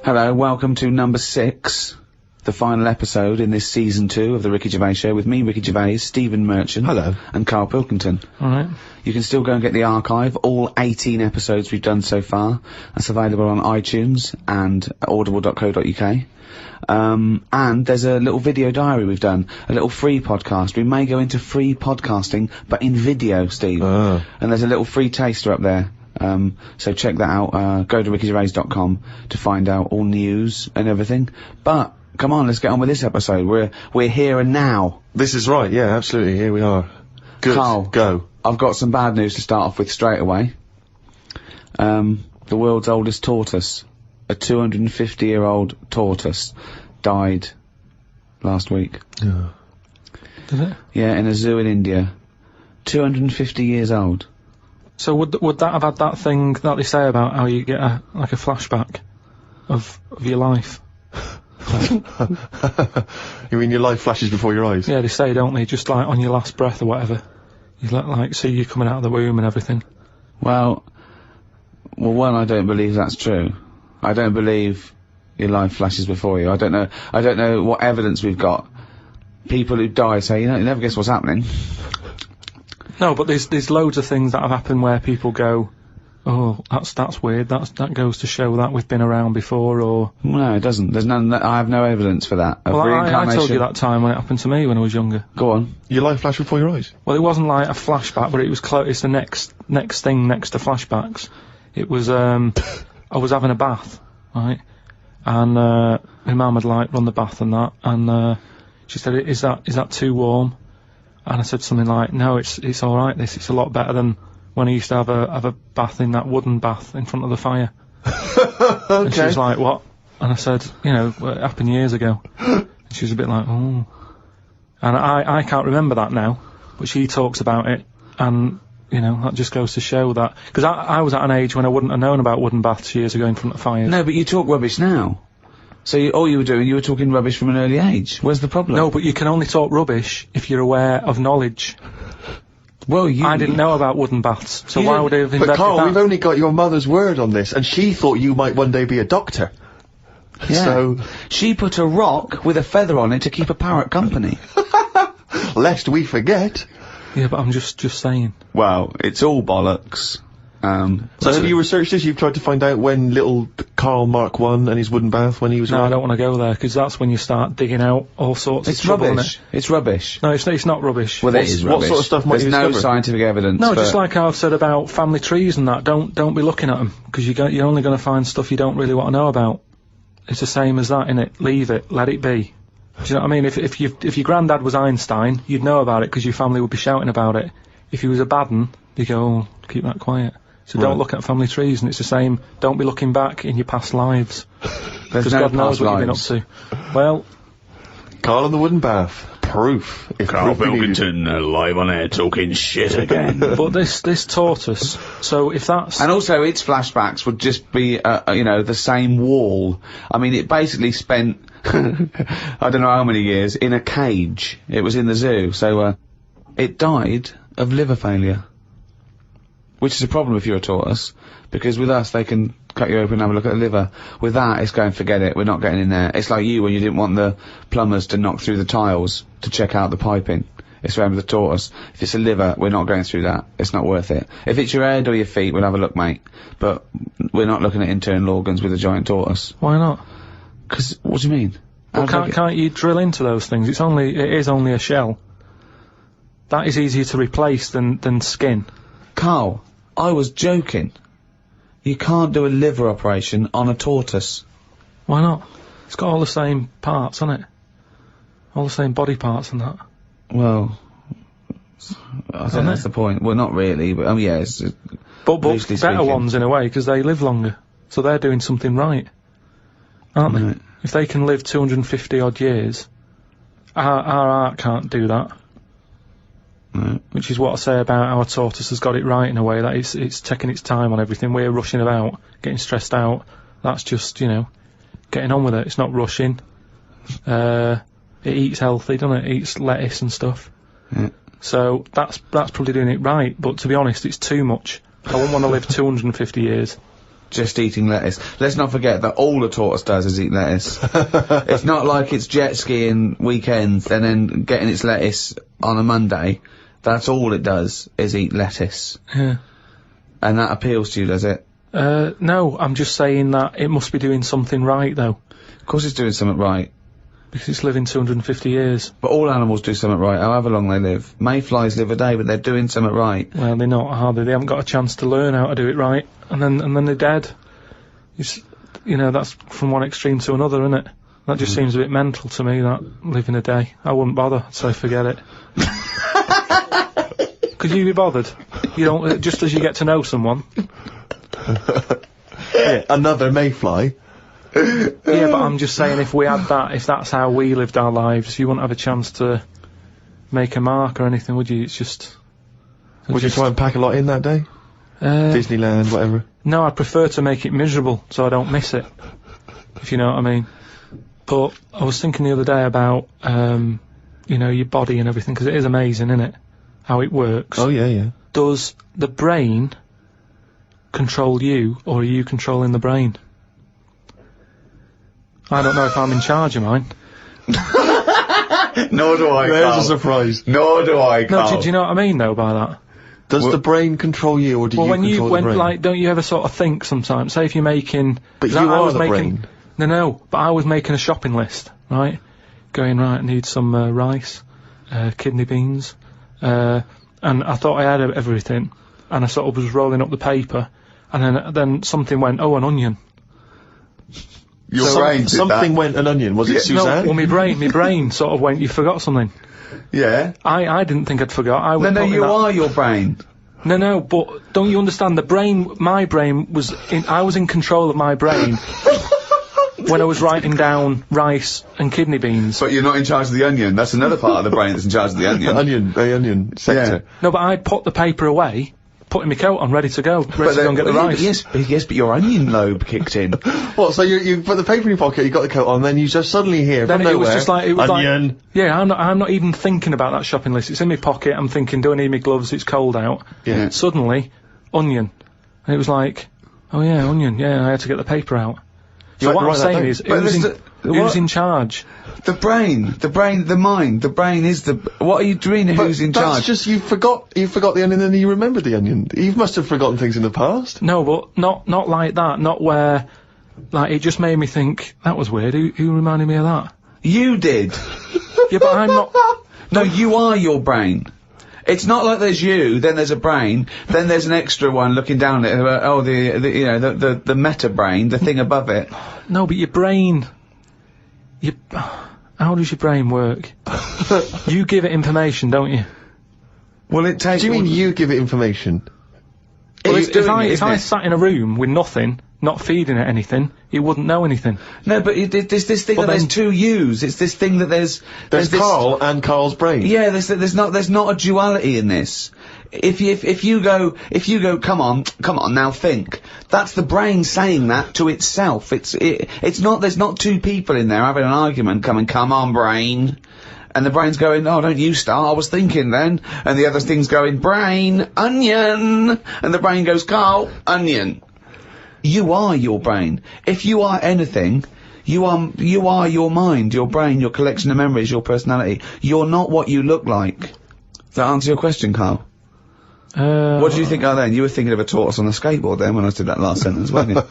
Hello, welcome to number 6, the final episode in this season 2 of the Ricky Gervais Show with me, Ricky Gervais, Stephen Merchant. Hello. And Karl Pilkington. Alright. You can still go and get the archive, all 18 episodes we've done so far. That's available on iTunes and audible.co.uk. And there's a little video diary we've done, a little free podcast. We may go into free podcasting, but in video, Steve. And there's a little free taster up there. So check that out, go to rickygervais.com to find out all news and everything. But, come on, let's get on with this episode. We're here and now. This is right, yeah, absolutely, here we are. Good, Karl, go. I've got some bad news to start off with straight away. The world's oldest tortoise, a 250-year-old tortoise, died last week. Yeah. Did it? Yeah, in a zoo in India. 250 years old. So would that have had that thing that they say about how you get a flashback of your life? You mean your life flashes before your eyes? Yeah, they say, don't they? Just like on your last breath or whatever. You like see you coming out of the womb and everything. Well, one, I don't believe that's true. I don't believe your life flashes before you. I don't know what evidence we've got. People who die say, you never guess what's happening. No, but there's loads of things that have happened where people go, oh, that's weird. That goes to show that we've been around before, or no, it doesn't. There's none. I have no evidence for that. Well, I told you that time when it happened to me when I was younger. Go on. Your life flashed before your eyes? Well, it wasn't like a flashback, but it was close. It's the next thing next to flashbacks. It was I was having a bath, right, and my mum had like run the bath and that, and she said, "Is that too warm?" And I said something like, "No, it's all right. It's a lot better than when I used to have a bath in that wooden bath in front of the fire." Okay. And she was like, "What?" And I said, it happened years ago. And she was a bit like, "Oh." And I can't remember that now, but she talks about it, and that just goes to show that, because I was at an age when I wouldn't have known about wooden baths years ago in front of fires. No, but you talk rubbish now. So all you were doing, you were talking rubbish from an early age. Where's the problem? No, but you can only talk rubbish if you're aware of knowledge. Well, I didn't know about wooden baths, so why would I have invented But Karl, that? we've only got your mother's word on this, and she thought you might one day be a doctor. Yeah. So, she put a rock with a feather on it to keep a parrot company. lest we forget. Yeah, but I'm just saying. Well, it's all bollocks. So have you researched this? You've tried to find out when little Karl Mark I and his wooden bath, when he was No, around? I don't want to go there, because that's when you start digging out all sorts of trouble, rubbish. innit? It's rubbish. No, it's not rubbish. Well, it is rubbish. What sort of stuff might There's you no discover? scientific evidence. No, for just like I've said about family trees and that, don't be looking at them, because you're only going to find stuff you don't really want to know about. It's the same as that, innit? Leave it, let it be. Do you know what I mean? If your granddad was Einstein, you'd know about it because your family would be shouting about it. If he was a bad un, you'd go, oh, keep that quiet. So don't look at family trees, and it's the same. Don't be looking back in your past lives, because no God knows past what you've been up lives. to. Well, Karl and the wooden bath. Proof. If Karl proof be needed. Pilkington, live on air talking shit again. but this tortoise. So if that's And also, its flashbacks would just be, the same wall. I mean, it basically spent, I don't know how many years, in a cage. It was in the zoo, so, it died of liver failure. Which is a problem if you're a tortoise, because with us, they can cut you open and have a look at the liver. With that, it's going, forget it, we're not getting in there. It's like you when you didn't want the plumbers to knock through the tiles to check out the piping. It's around with the tortoise. If it's a liver, we're not going through that. It's not worth it. If it's your head or your feet, we'll have a look, mate. But we're not looking at internal organs with a giant tortoise. why not? 'Cause, what do you mean? Well, can't you drill into those things? It is only a shell. That is easier to replace than skin. Karl, I was joking. You can't do a liver operation on a tortoise. Why not? It's got all the same parts, hasn't it? All the same body parts and that. Well, I think that's the point. Well, not really, but, yeah, it's... But loosely better speaking. ones in a way, because they live longer. So they're doing something right. Aren't they? Right. If they can live 250 odd years, our art can't do that. Right. Which is what I say about our tortoise has got it right in a way, that it's taking its time on everything. We're rushing about, getting stressed out. That's just, getting on with it. It's not rushing. It eats healthy, doesn't it? It eats lettuce and stuff. Yeah. So that's probably doing it right, but to be honest, it's too much. I wouldn't want to live 250 years. just eating lettuce. Let's not forget that all a tortoise does is eat lettuce. It's not like it's jet skiing weekends and then getting its lettuce on a Monday. That's all it does is eat lettuce. Yeah. And that appeals to you, does it? No, I'm just saying that it must be doing something right, though. Of course it's doing something right. Because it's living 250 years. But all animals do something right, however long they live. Mayflies live a day, but they're doing something right. Well, they're not, are they? They haven't got a chance to learn how to do it right, and then they're dead. It's, you know, that's from one extreme to another, isn't it? That just seems a bit mental to me, that, living a day. I wouldn't bother, so forget it. Could you be bothered? You don't, just as you get to know someone. Yeah, another mayfly. Yeah, but I'm just saying, if we had that, if that's how we lived our lives, you wouldn't have a chance to make a mark or anything, would you? It's just... Would you try and pack a lot in that day? Disneyland, whatever? No, I'd prefer to make it miserable, so I don't miss it. If you know what I mean. But I was thinking the other day about, you know, your body and everything, because it is amazing, isn't it? How it works. Oh, yeah, yeah. Does the brain control you, or are you controlling the brain? I don't know if I'm in charge of mine. Nor do I, There's Carl. a surprise. Nor do I, Carl. No, do you know what I mean, though, by that? Does the brain control you, or do you control the brain? Like, don't you ever sort of think sometimes, say if you're making... But you I are was the brain. No, but I was making a shopping list, right? Going, right, I need some rice, kidney beans, and I thought I had everything, and I sort of was rolling up the paper, and then something went, oh, an onion. Your brain did something that. went an onion. Was it Suzanne? No, well, my brain sort of went, you forgot something. Yeah. I didn't think I'd forgot. I was No, you are your brain. No, but don't you understand? My brain was I was in control of my brain when I was writing down rice and kidney beans. But you're not in charge of the onion. That's another part of the brain that's in charge of the onion. The onion sector. Yeah. No, but I'd put the paper away, putting my coat on, ready to go, ready to go and get the rice. Yes, but your onion lobe kicked in. What, so you put the paper in your pocket, you got the coat on, then you just suddenly hear Then from it nowhere, was just like, it was onion. like, yeah, I'm not even thinking about that shopping list. It's in my pocket. I'm thinking, do I need my gloves? It's cold out. Yeah. Suddenly, onion. And it was like, oh yeah, onion. Yeah, I had to get the paper out. You So had what to I'm write that saying down. is, But who's in charge? The brain, the mind, the brain is the... What are you doing? Who's in That's charge? just, you forgot the onion and then you remembered the onion. You must have forgotten things in the past. No, but not like that. Not where, like, it just made me think, that was weird. Who reminded me of that? You did. Yeah, but I'm not... No, you are your brain. It's not like there's you, then there's a brain, then there's an extra one looking down at it. Oh, the meta brain, the thing above it. No, but your brain... How does your brain work? You give it information, don't you? Well, it takes... Do you mean you give it information? Well, it's doing it, if isn't I it? sat in a room with nothing, not feeding it anything, it wouldn't know anything. No, but there's this thing But that there's then- two yous. It's this thing that there's There's this... Carl and Carl's brain. Yeah, there's not a duality in this. If you go, come on, now think. That's the brain saying that to itself. It's not, there's not two people in there having an argument come on, brain. And the brain's going, oh, don't you start, I was thinking then. And the other thing's going, brain, onion. And the brain goes, Carl, onion. You are your brain. If you are anything, you are your mind, your brain, your collection of memories, your personality. You're not what you look like. Does that answer your question, Carl? What do you think then? You were thinking of a tortoise on a skateboard then when I did that last sentence, weren't you?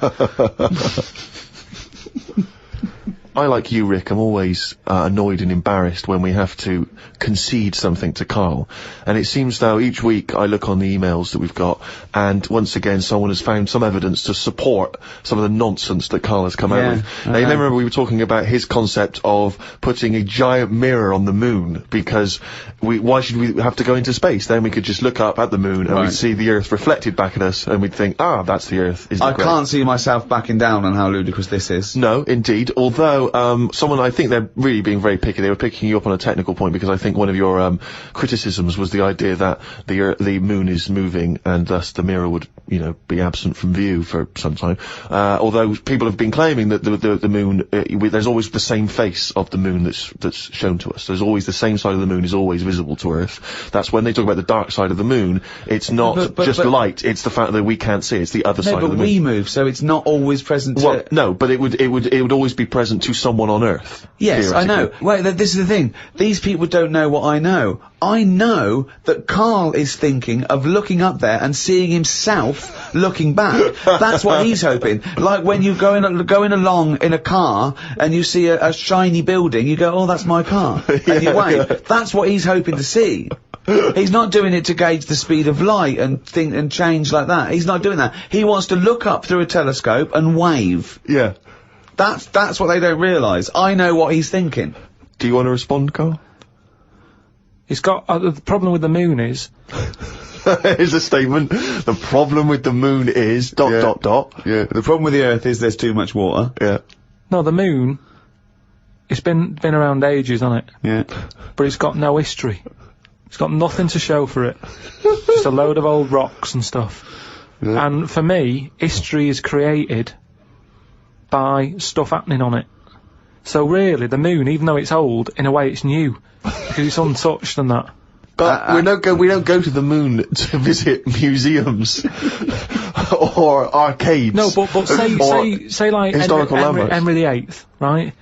I, like you, Rick, I'm always annoyed and embarrassed when we have to concede something to Carl. And it seems though each week I look on the emails that we've got, and once again someone has found some evidence to support some of the nonsense that Carl has come out with. Now, you remember we were talking about his concept of putting a giant mirror on the moon, because why should we have to go into space? Then we could just look up at the moon and we'd see the Earth reflected back at us, and we'd think, ah, that's the Earth. Isn't it great? can't see myself backing down on how ludicrous this is. No, indeed. Although, someone, I think they're really being very picky. They were picking you up on a technical point, because I think think one of your criticisms was the idea that the moon is moving and thus the mirror would, be absent from view for some time. Although people have been claiming that the moon, there's always the same face of the moon that's shown to us. There's always the same side of the moon is always visible to Earth. That's when they talk about the dark side of the moon. It's not just light. It's the fact that we can't see. It's the other side of the moon. But we move, so it's not always present. Well, no, but it would always be present to someone on Earth. Yes, I know. Wait, this is the thing. These people don't know what I know. I know that Carl is thinking of looking up there and seeing himself looking back. That's what he's hoping. Like when you're going along in a car and you see a shiny building, you go, oh, that's my car. And you wave. That's what he's hoping to see. He's not doing it to gauge the speed of light and think and change like that. He's not doing that. He wants to look up through a telescope and wave. Yeah. That's what they don't realise. I know what he's thinking. Do you want to respond, Carl? He's got, the problem with the moon is... Here's a statement. The problem with the moon is... ... Yeah, the problem with the Earth is there's too much water. Yeah. No, the moon, it's been around ages, hasn't it? Yeah. But it's got no history. It's got nothing to show for it. Just a load of old rocks and stuff. Yeah. And for me, history is created by stuff happening on it. So really, the moon, even though it's old, in a way it's new. Because it's untouched and that. But we don't go to the moon to visit museums or arcades. No, but say like historical landmarks. Henry VIII, right?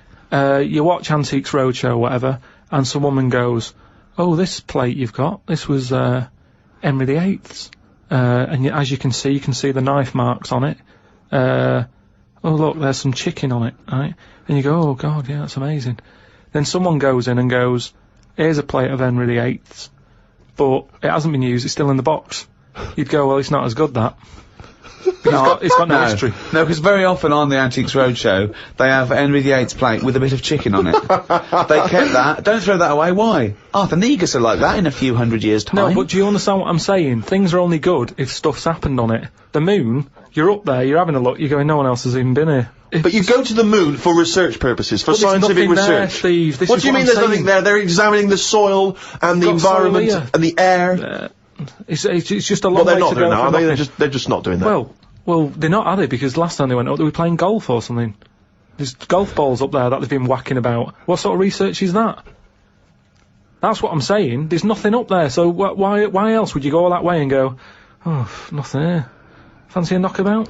You watch Antiques Roadshow or whatever, and some woman goes, oh, this plate you've got, this was Henry VIII's. And as you can see the knife marks on it. Oh look, there's some chicken on it, right? And you go, oh god, yeah, that's amazing. Then someone goes in and goes, here's a plate of Henry VIII's, but it hasn't been used, it's still in the box. You'd go, well, it's not as good, that. It's got no history. No, because very often on the Antiques Roadshow, they have Henry VIII's plate with a bit of chicken on it. They kept that. Don't throw that away. Why? Arthur Negus are like that in a few hundred years' time. No, but do you understand what I'm saying? Things are only good if stuff's happened on it. The moon, you're up there, you're having a look, you're going, no one else has even been here. But you go to the moon for research purposes, for scientific research. There, Steve. What do you mean there's nothing there? They're examining the soil and the environment and the air. It's just a long way to go. Well, they're not doing that, are they? They're just not doing that. Well, they're not, are they? Because last time they went up, they were playing golf or something. There's golf balls up there that they've been whacking about. What sort of research is that? That's what I'm saying. There's nothing up there, so why else would you go all that way and go, oh, nothing here. Fancy a knockabout?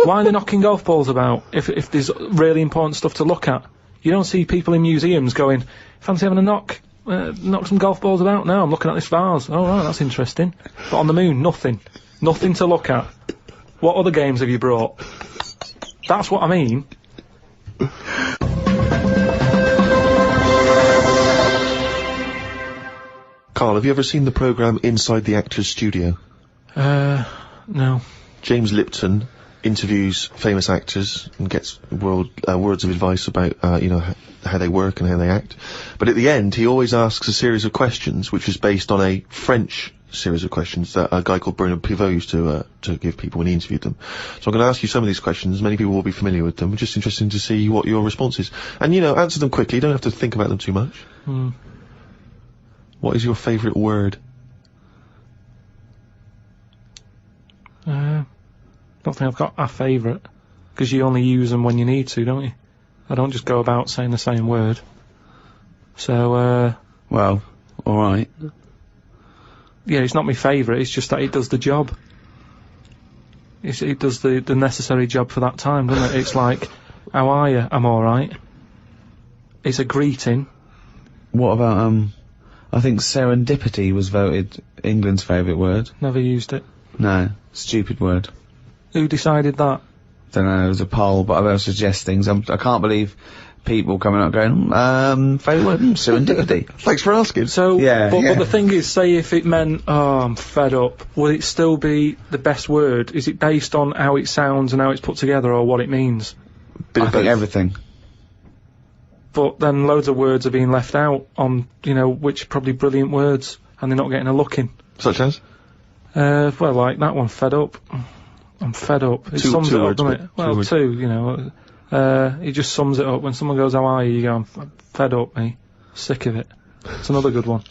Why are they knocking golf balls about if there's really important stuff to look at? You don't see people in museums going, fancy having a knock some golf balls about? No, I'm looking at this vase. Oh, right, that's interesting. But on the moon, nothing. Nothing to look at. What other games have you brought? That's what I mean. Carl, have you ever seen the programme Inside the Actors Studio? No. James Lipton interviews famous actors and gets words of advice about, how they work and how they act. But at the end, he always asks a series of questions, which is based on a French series of questions that a guy called Bernard Pivot used to give people when he interviewed them. So I'm going to ask you some of these questions. Many people will be familiar with them. Just interesting to see what your response is. And, answer them quickly. You don't have to think about them too much. What is your favourite word? I don't think I've got a favourite. Because you only use them when you need to, don't you? I don't just go about saying the same word. So, well, alright. Yeah, it's not my favourite, it's just that it does the job. It does the necessary job for that time, doesn't it? It's like, how are you? I'm alright. It's a greeting. What about, I think serendipity was voted England's favourite word. Never used it. No, stupid word. Who decided that? Don't know, it was a poll, but I will suggest things. I can't believe people coming up going, favourite word, serendipity. Thanks for asking. So, yeah, but the thing is, say if it meant, oh, I'm fed up, would it still be the best word? Is it based on how it sounds and how it's put together, or what it means? I think everything. But then loads of words are being left out on, which are probably brilliant words, and they're not getting a look in. Such as? Well, like that one, fed up. I'm fed up. It sums it up, doesn't it? Well, two, it just sums it up. When someone goes, how are you? You go, I'm fed up, mate. Sick of it. It's another good one.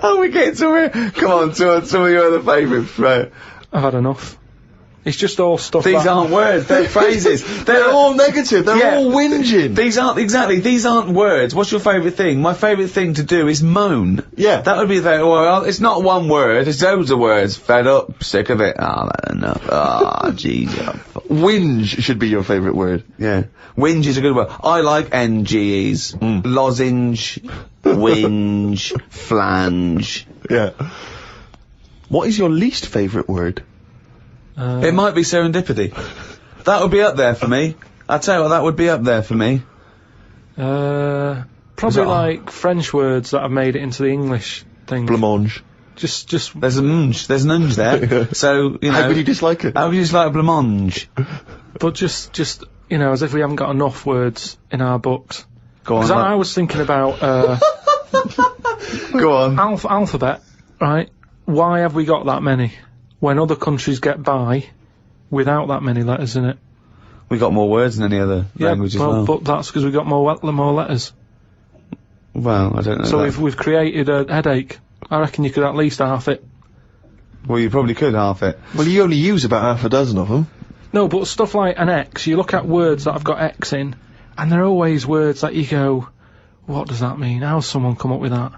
Oh, we're getting somewhere. Come on, some of your other favourites, right? I've had enough. It's just all stuff These aren't words, they're phrases. They're all negative, they're all whinging. These aren't words. What's your favourite thing? My favourite thing to do is moan. Yeah. That would be well, it's not one word, it's loads of words. Fed up, sick of it. Ah, that's enough. Ah, jeez. Whinge should be your favourite word. Yeah. Whinge is a good word. I like NGEs. Lozenge, whinge, flange. Yeah. What is your least favourite word? It might be serendipity. That would be up there for me. I tell you what, that would be up there for me. Probably like French words that have made it into the English thing. Blancmange. Just. There's an unge there. So, you know. How could you dislike it? How would you dislike blancmange? But just, you know, as if we haven't got enough words in our books. Go on. Because I was thinking about, Go on. alphabet, right? Why have we got that many? When other countries get by without that many letters in it. We got more words than any other language as well. But that's because we got more letters. Well, I don't know. So we've created a headache. I reckon you could at least half it. Well, you probably could half it. Well, you only use about half a dozen of them. No, but stuff like an X, you look at words that have got X in, and they're always words that you go, what does that mean? How's someone come up with that?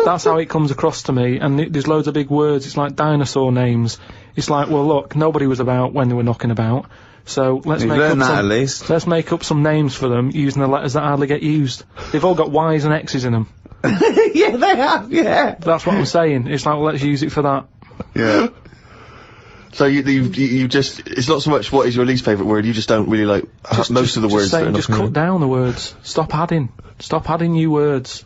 That's how it comes across to me, and there's loads of big words. It's like dinosaur names. It's like, well, look, nobody was about when they were knocking about, so let's let's make up some names for them using the letters that hardly get used. They've all got Y's and X's in them. Yeah, they have, yeah. That's what I'm saying. It's like, well, let's use it for that. Yeah. So you just, it's not so much what is your least favourite word, you just don't really like most of the words. Just cut down the words. Stop adding new words.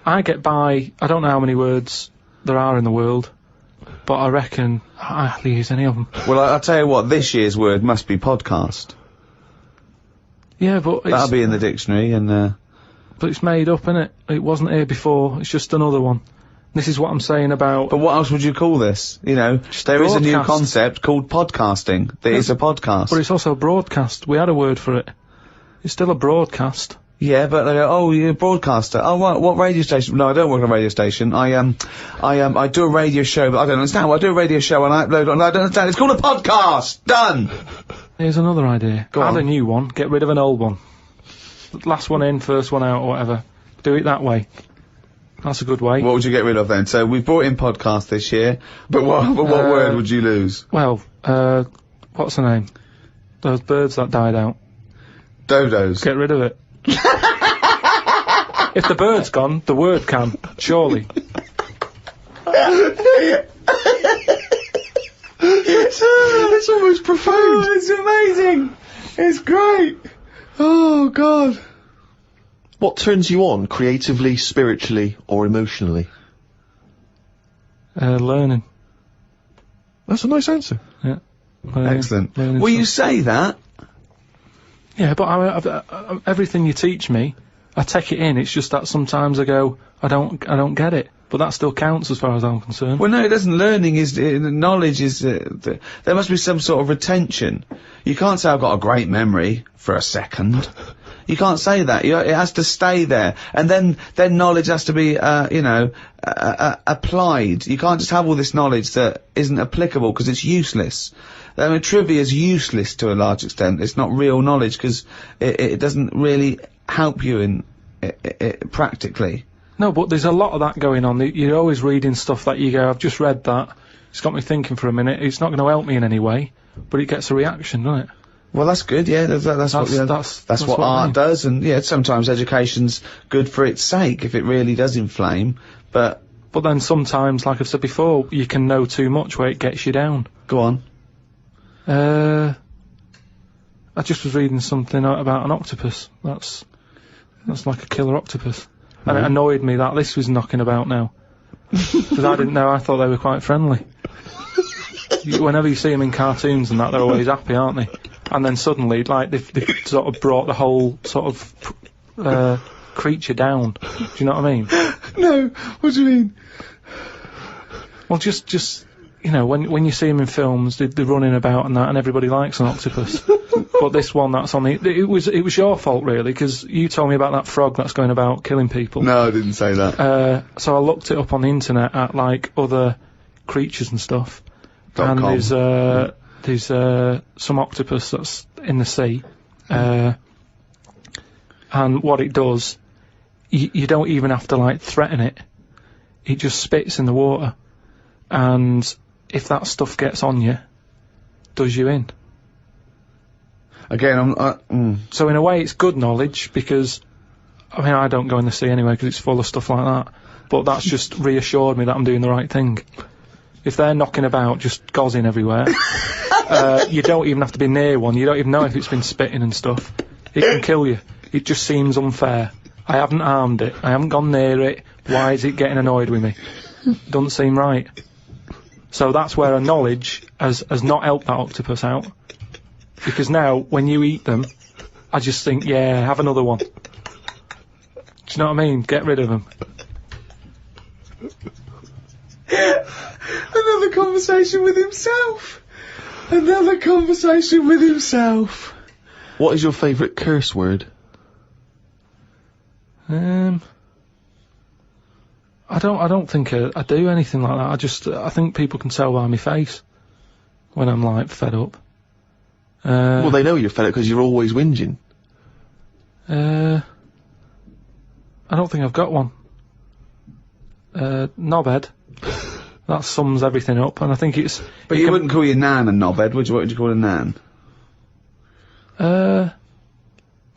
I get by, I don't know how many words there are in the world, but I reckon I hardly use any of them. Well, I'll tell you what, this year's word must be podcast. Yeah, but that'll be in the dictionary, and but it's made up, innit? It wasn't here before, it's just another one. This is what I'm saying about... But what else would you call this? You know, there is a new concept called podcasting. That is a podcast. But it's also a broadcast. We had a word for it. It's still a broadcast. Yeah, but they go, oh, you're a broadcaster. Oh, what radio station? No, I don't work on a radio station. I do a radio show, but I don't understand. Well, I do a radio show and I upload it, and I don't understand. It's called a podcast! Done! Here's another idea. Add a new one, get rid of an old one. Last one in, first one out, or whatever. Do it that way. That's a good way. What would you get rid of then? So we've brought in podcast this year, but what word would you lose? Well, what's the name? Those birds that died out. Dodos. Get rid of it. If the bird's gone, the word can, surely. It's almost profound. Oh, it's amazing. It's great. Oh, God. What turns you on, creatively, spiritually, or emotionally? Learning. That's a nice answer. Yeah. Excellent. Learning Will you say that? Yeah, but I everything you teach me, I take it in. It's just that sometimes I go, I don't get it. But that still counts as far as I'm concerned. Well, no, it doesn't. Learning is, knowledge is, there must be some sort of retention. You can't say I've got a great memory for a second. You can't say that. It has to stay there. And then knowledge has to be, applied. You can't just have all this knowledge that isn't applicable because it's useless. I mean, trivia is useless to a large extent. It's not real knowledge because it doesn't really help you in practically. No, but there's a lot of that going on. You're always reading stuff that you go, I've just read that. It's got me thinking for a minute. It's not going to help me in any way, but it gets a reaction, doesn't it? Well, that's good, yeah. That's what art does, and yeah, sometimes education's good for its sake if it really does inflame, but then sometimes, like I've said before, you can know too much where it gets you down. Go on. I just was reading something about an octopus. That's like a killer octopus. And it annoyed me that this was knocking about now. Because I didn't know, I thought they were quite friendly. Whenever you see them in cartoons and that, they're always happy, aren't they? And then suddenly, like, they've sort of brought the whole sort of creature down. Do you know what I mean? No, what do you mean? Well, just you know, when you see them in films, they're running about and that, and everybody likes an octopus. But this one that's on it was your fault really, because you told me about that frog that's going about killing people. No, I didn't say that. So I looked it up on the internet at like other creatures and stuff, and .com. there's some octopus that's in the sea, and what it does, you don't even have to like threaten it. It just spits in the water, and if that stuff gets on you, does you in. Again, So in a way it's good knowledge, because I mean I don't go in the sea anyway because it's full of stuff like that, but that's just reassured me that I'm doing the right thing. If they're knocking about just gozzing everywhere, you don't even have to be near one, you don't even know if it's been spitting and stuff. It can kill you. It just seems unfair. I haven't harmed it, I haven't gone near it, why is it getting annoyed with me? Doesn't seem right. So that's where a knowledge has not helped that octopus out. Because now, when you eat them, I just think, yeah, have another one. Do you know what I mean? Get rid of them. Another conversation with himself. Another conversation with himself. What is your favourite curse word? I don't think I do anything like that. I think people can tell by my face when I'm like fed up. Well, they know you're fed up because you're always whinging. I don't think I've got one. Knobhead. That sums everything up, and I think it's... But you wouldn't call your nan a knobhead, would you? What would you call a nan? But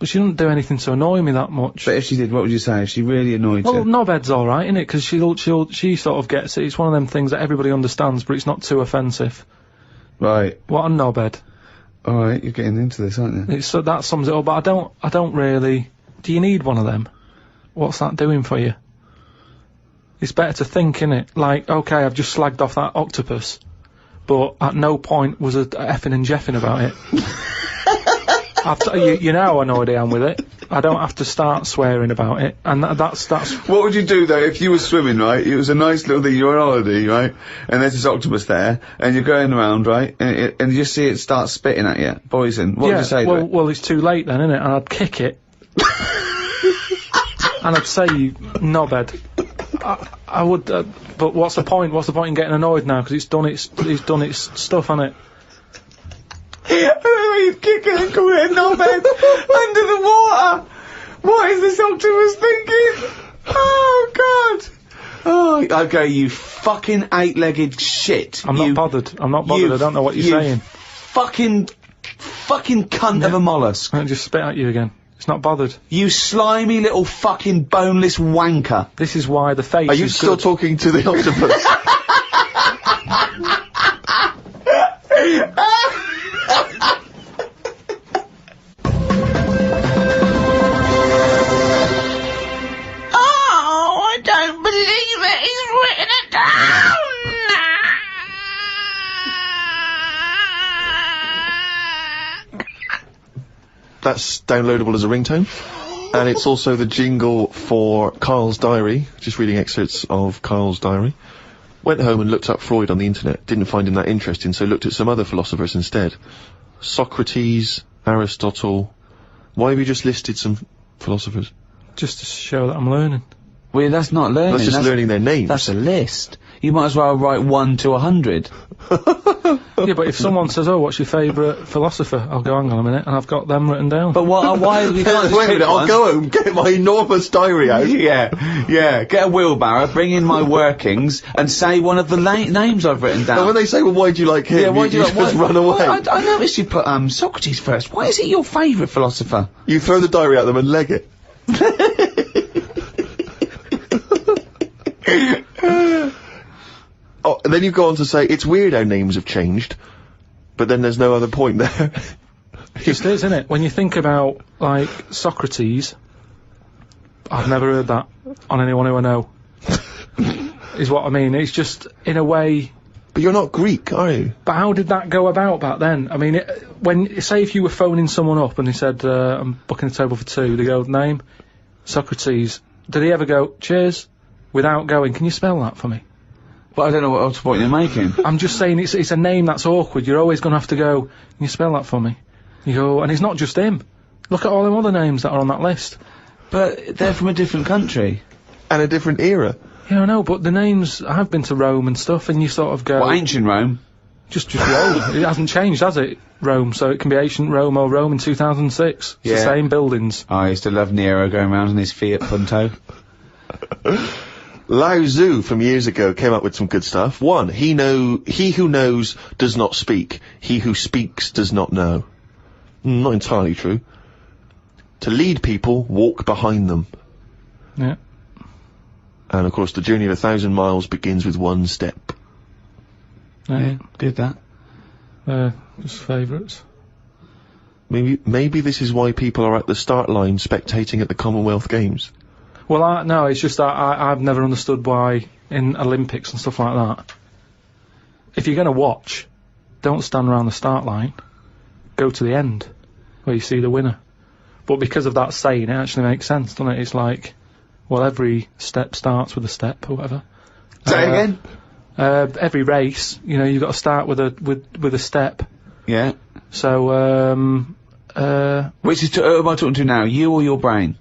she doesn't do anything to annoy me that much. But if she did, what would you say? If she really annoyed Well, you? knobhead's alright, innit? Because she sort of gets it. It's one of them things that everybody understands, but it's not too offensive. Right. What a knobhead. Alright, you're getting into this, aren't you? So that sums it up, but I don't really... Do you need one of them? What's that doing for you? It's better to think, innit? Like, okay, I've just slagged off that octopus, but at no point was a effing and jeffing about it. You know how annoyed I am with it. I don't have to start swearing about it, and that's... What would you do, though, if you were swimming, right? It was a nice little thing, you're on holiday, right? And there's this octopus there, and you're going around, right? And you just see it start spitting at you, poison. What would you say to it? Well, it's too late then, innit? And I'd kick it. And I'd say, you knobhead. I would, but what's the point? What's the point in getting annoyed now? Because it's done its stuff, hasn't it? You'd kick it and call it a knobhead under the water. What is this octopus thinking? Oh God! Oh, okay, you fucking eight-legged shit. I'm not bothered. I don't know what you're saying. Fucking cunt of a mollusk. I just spit at you again. It's not bothered. You slimy little fucking boneless wanker. This is why the face. Are you is still good. talking to the octopus? Oh, I don't believe it. He's written it down. That's downloadable as a ringtone. And it's also the jingle for Karl's diary. Just reading excerpts of Karl's diary. Went home and looked up Freud on the internet. Didn't find him that interesting, so looked at some other philosophers instead. Socrates, Aristotle. Why have you just listed some philosophers? Just to show that I'm learning. Well, that's not learning. That's just learning their names. That's a list. You might as well write 1 to 100. Yeah, but if someone says, "Oh, what's your favourite philosopher?" I'll go, "Hang on a minute," and I've got them written down. But why you can't just Wait a pick minute, one? I'll go home, get my enormous diary out. Yeah, get a wheelbarrow, bring in my workings, and say one of the names I've written down. And when they say, well, why do you like him? Yeah, why do you just like, run away. Well, I noticed you put Socrates first. Why is he your favourite philosopher? You throw the diary at them and leg it. Oh, and then you go on to say, it's weird how names have changed, but then there's no other point there. It just is, isn't it? When you think about, like, Socrates, I've never heard that on anyone who I know. Is what I mean. It's just, in a way... But you're not Greek, are you? But how did that go about back then? I mean, say if you were phoning someone up and they said, I'm booking a table for 2, they go, name? Socrates. Did he ever go, cheers? Without going, can you spell that for me? But I don't know what point you're making. I'm just saying it's a name that's awkward. You're always going to have to go, can you spell that for me? You go, and it's not just him. Look at all them other names that are on that list. But they're from a different country. And a different era. Yeah, I know, but the names, I've been to Rome and stuff, and you sort of go... Well, ancient Rome. Just Rome. It hasn't changed, has it? Rome, so it can be ancient Rome or Rome in 2006. It's the same buildings. I used to love Nero going around in his Fiat Punto. Lao Tzu from years ago came up with some good stuff. 1, he who knows does not speak. He who speaks does not know. Not entirely true. To lead people, walk behind them. Yeah. And of course, the journey of 1,000 miles begins with 1 step. Yeah. Did that. Just favourites. Maybe this is why people are at the start line spectating at the Commonwealth Games. Well, no, it's just that I've never understood why in Olympics and stuff like that, if you're going to watch, don't stand around the start line. Go to the end, where you see the winner. But because of that saying, it actually makes sense, doesn't it? It's like, well, every step starts with a step, or whatever. Say it again? Every race, you know, you've got to start with a step. Yeah. So, Which is, who am I talking to now? You or your brain?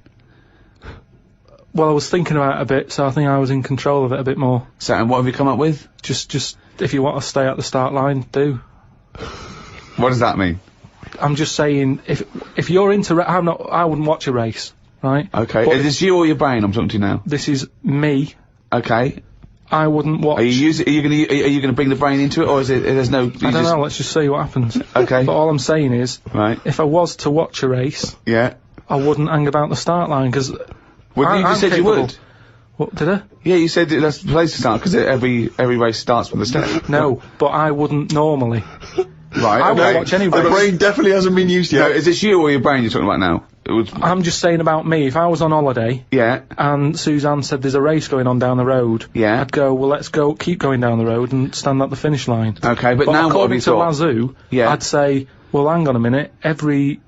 well, I was thinking about it a bit, so I think I was in control of it a bit more. So, and what have you come up with? Just, if you want to stay at the start line, do. What does that mean? I'm just saying, if you're into, I wouldn't watch a race, right? Okay. But Is this you or your brain I'm talking to now? this is me. Okay. I wouldn't watch. Are you gonna bring the brain into it, or is it, there's no... I don't know, let's just see what happens. Okay. But all I'm saying is, Right. if I was to watch a race, Yeah. I wouldn't hang about the start line, because... Well, you just said you would. What, did I? Yeah, you said that's the place to start, because every race starts with a step. No, but I wouldn't normally. Right, I okay. won't watch any The race. brain definitely hasn't been used No, yet. is this you or your brain you're talking about now? It was... I'm just saying about me, if I was on holiday, Yeah. and Suzanne said there's a race going on down the road, Yeah. I'd go, well, let's go, keep going down the road and stand at the finish line. Okay, but now what have according you to thought? Lazoo, Yeah. I'd say, well, hang on a minute, every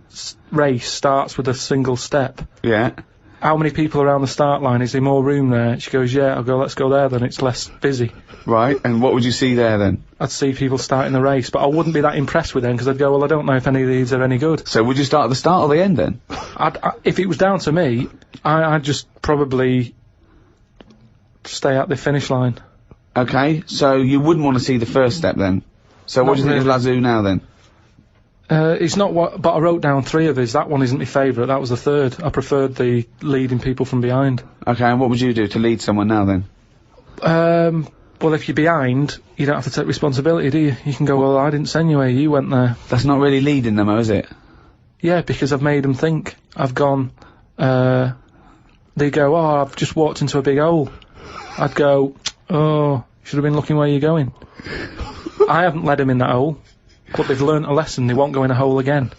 race starts with a single step. Yeah. How many people around the start line? Is there more room there? She goes, yeah. I'll go, let's go there then, it's less busy. Right, and what would you see there then? I'd see people starting the race, but I wouldn't be that impressed with them, because I'd go, well, I don't know if any of these are any good. So would you start at the start or the end then? If it was down to me, I'd just probably stay at the finish line. Okay, so you wouldn't want to see the first step then? So what Not do you think of really. Lazoo now then? It's not what, but I wrote down 3 of his. That one isn't my favourite. That was the 3rd. I preferred the leading people from behind. Okay, and what would you do to lead someone now then? Well, if you're behind, you don't have to take responsibility, do you? You can go, well, I didn't send you here. You went there. That's not really leading them, though, is it? Yeah, because I've made them think. I've gone. They go, oh, I've just walked into a big hole. I'd go, oh, should have been looking where you're going. I haven't led them in that hole, but they've learnt a lesson. They won't go in a hole again.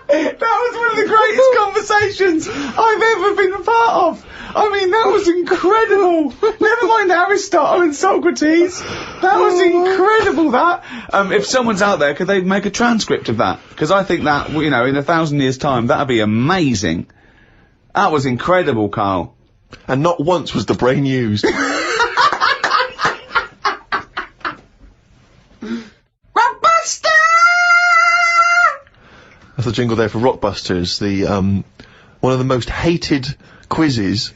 That was one of the greatest conversations I've ever been a part of. I mean, that was incredible. Never mind Aristotle and Socrates. That was incredible, that. If someone's out there, could they make a transcript of that? Because I think that, you know, in 1,000 years' time, that'd be amazing. That was incredible, Carl. And not once was the brain used. Rockbuster! That's the jingle there for Rockbusters, the, one of the most hated quizzes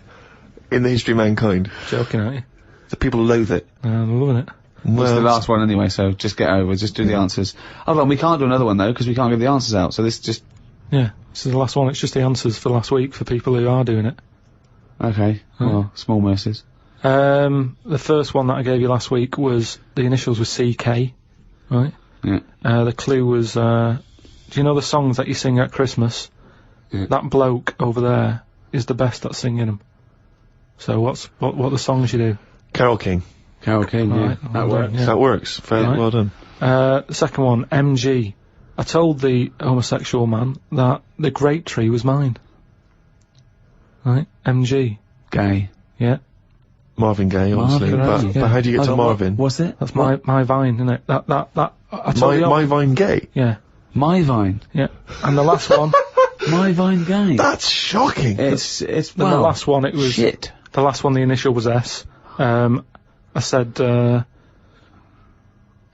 in the history of mankind. Joking, aren't you? The people loathe it. I'm loving it. It's the last one anyway, so just get over, just do the answers. Hold on, we can't do another one though, because we can't give the answers out, so this just... Yeah, this is the last one. It's just the answers for last week for people who are doing it. Okay, well, small mercies. The first one that I gave you last week was, the initials were CK, right? Yeah. The clue was, do you know the songs that you sing at Christmas? Yeah. That bloke over there is the best at singing them. So what are the songs you do? Carol King. Carol King, yeah. Right, That well works. done, yeah. That works. Fair, Right. well done. The second one, MG. I told the homosexual man that the grape tree was mine. Right? MG. Gay. Yeah. Marvin Gaye, obviously. Marvin but, Gaye, but how do you get to Marvin? What's it? That's my vine, isn't it? That, I told you. My Vine Gay? Yeah. My Vine. Yeah. And the last one, My Vine Gay. That's shocking. It's, and the well, last one, it was, shit. the last one, the initial was S. I said, I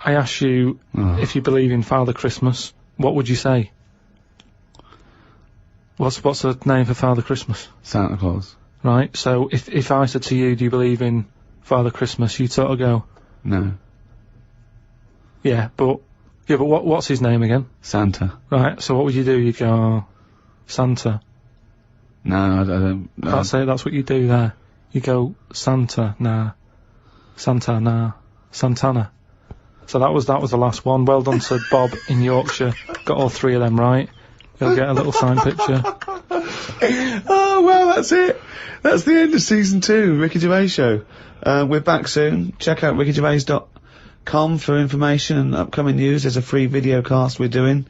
I ask you if you believe in Father Christmas, what would you say? What's the name for Father Christmas? Santa Claus. Right, so if I said to you, do you believe in Father Christmas, you'd sort of go, No. yeah, but what's his name again? Santa. Right, so what would you do? You'd go, oh, Santa. No, I don't. That's it, that's what you do there. You go, Santa, nah. Santa, nah. Santana. So that was the last one. Well done to Bob in Yorkshire. Got all three of them right. You'll get a little signed picture. Oh, well, that's it. That's the end of season 2, Ricky Gervais Show. We're back soon. Check out rickygervais.com for information and upcoming news. There's a free video cast we're doing.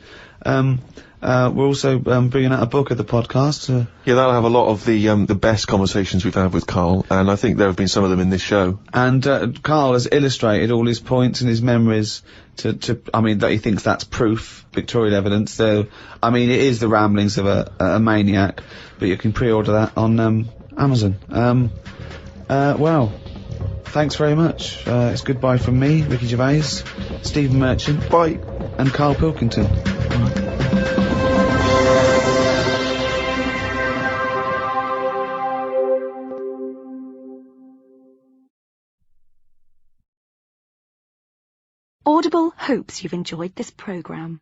We're also bringing out a book of the podcast. Yeah, that'll have a lot of the best conversations we've had with Carl, and I think there have been some of them in this show. And Carl has illustrated all his points and his memories I mean, that he thinks that's proof, pictorial evidence. So, I mean, it is the ramblings of a maniac, but you can pre-order that on Amazon. Well, thanks very much. It's goodbye from me, Ricky Gervais, Stephen Merchant, Bye. and Karl Pilkington. Audible hopes you've enjoyed this programme.